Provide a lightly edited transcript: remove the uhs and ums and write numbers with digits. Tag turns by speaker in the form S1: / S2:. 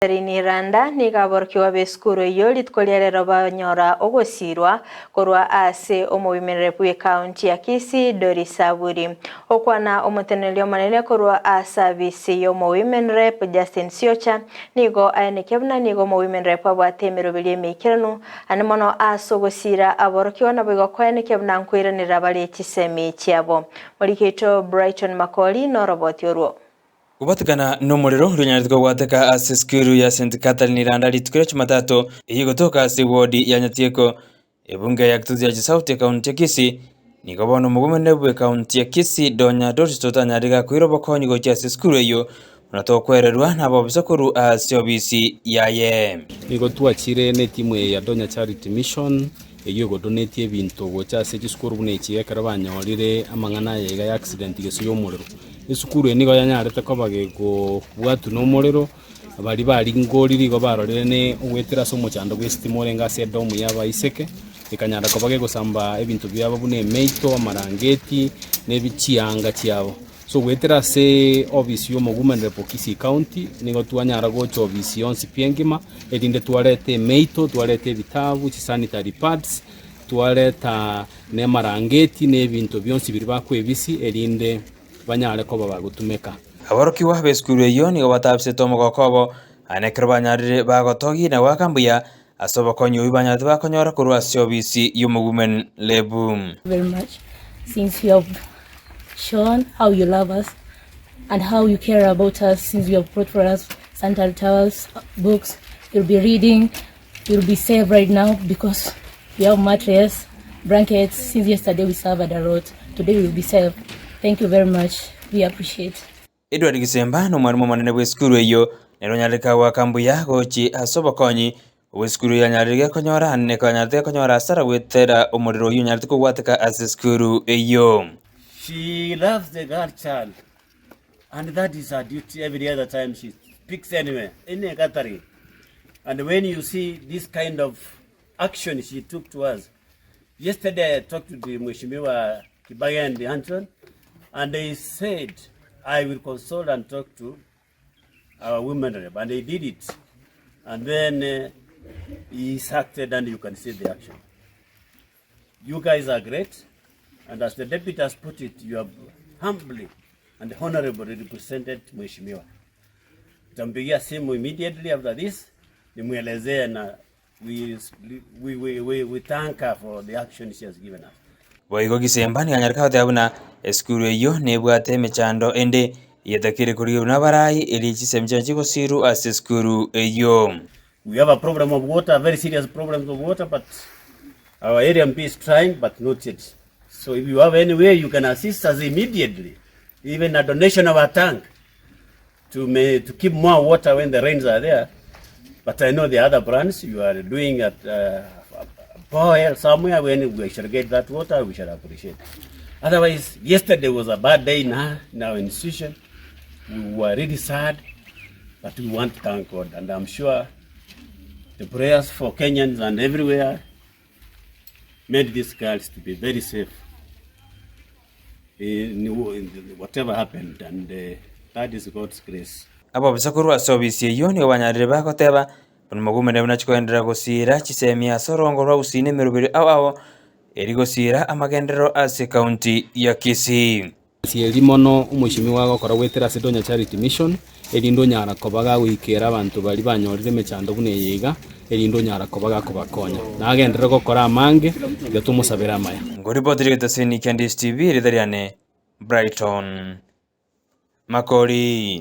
S1: Iranda ni gaborkiwa beskuru yolit kolierero banyora ogosirwa korwa ase omubimerere bwe county ya Kisii dori saburi okwana omutenelio manene korwa asabisi yo women rep Justin Siocha nigo ayenekebna nigo women rep abwatemero bilie mikirano anemono asogosira aborkiwa na bigo kwenekebna nkwiranira bali kisemi cyabo Molikito Brighton Makoli no robot yorwo
S2: Kubatikana n'umuriro runyandiko gwateka ase skuru ya St Catherine Iranda litukira Jumatatu igotoka ase wodi ya Nyatieko ebunge ya Kituzi ya South County ya Kisii nigobona umugumene bwe county ya Kisii Donya Charity kwiroba konyigo cya ase skuru eyo unatokwererwa nabo bisokuru ase obisi yaye
S3: nigo twachire ne timu ya Donya Charity Mission eyo godonate ebintu gocha ase skuru bunechiye karabanyorire amangana yega ya accident geso y'umuriro esukuru enigo yanyarete ko bagego bwatu no morero bari ngoriri go barorere ne ugwetera so muchando gwestimore ngase domu yaba iseke ikanyara ko bagego samba ebintu byabo bune meito amarangeti ne bichianga cyabo so gwetera se office yo mugumene po Kisii County nigo twanyara go cho vision sipiengima edinde tuarete meito tuarete bitabu sanitary pads tuareta ne marangeti ne bintu byonsi biri bakwebisi edinde banyare ko bagutumeka
S2: aborokiwa beskuru eyo nigo batabse tomo gokobo anekero banyarire bagotogi na wakambuya asoba konyo ibanyate bakonyora kurwa asiobisi yomugumen lebum
S4: very much since you have shown how you love us and how you care about us since you have brought for us sanitary towels, books. You'll be reading, you'll be safe right now because we have mattress, blankets. Since yesterday we suffered a lot, today we will be safe. Thank you very much. We appreciate.
S2: Edward Gisemba no mwarimu manene bw'eskuru eyo nero nyarika wakambuya gochi asoba konyi bw'eskuru ya nyarika konyora ne kanyarika konyora asara wetera omuriro yunyarika kugwateka ase skuru eyo.
S5: She loves the girl child and that is her duty every other time she speaks anywhere in a gathering. And when you see this kind of action she took to us, yesterday I talked to the Mheshimiwa Kibaya and the Anton, and they said, I will consult and talk to our women rep. And they did it. And then he acted and you can see the action. You guys are great. And as the deputy has put it, you have humbly and honorably represented Mheshimiwa. Tampigia simu immediately after this. Nimuelezea na we thank her for the action she has given us.
S2: Boigo Gisemba ni anyarika hotabuna eskuru eyo nebwate mechando ende yetakire kuri unabarai eli chisemja chiko siru ase skuru eyo.
S5: We have a problem of water, a very serious problem of water, but our area MP is trying, but not yet. So if you have any way you can assist us immediately, even a donation of a tank to keep more water when the rains are there. But I know the other brands you are doing at Powell somewhere when we shall get that water, we shall appreciate. Otherwise, yesterday was a bad day in our institution. We were really sad, but we want to thank God. And I'm sure the prayers for Kenyans and everywhere made these girls to be very safe in whatever happened. And that is God's grace.
S2: Abo bisakuru asobisi eyo ni banyarire bakoteba Mugumene bunachikoendera gusira chisemia sorongorwa usine merubiri awo erigosira amagendero ase county ya Kisii.
S3: Sieli mono umwishimiwa gukora wetera se Donya Charity Mission erindo nyara kobaga wikera abantu bali banyorire mechando bune yiga erindo nyara kobaga kubakonya nagendera gukora amange gatumusabira amaya
S2: ngori bodire gatase ni Ndizi TV ridariane Brighton Makori.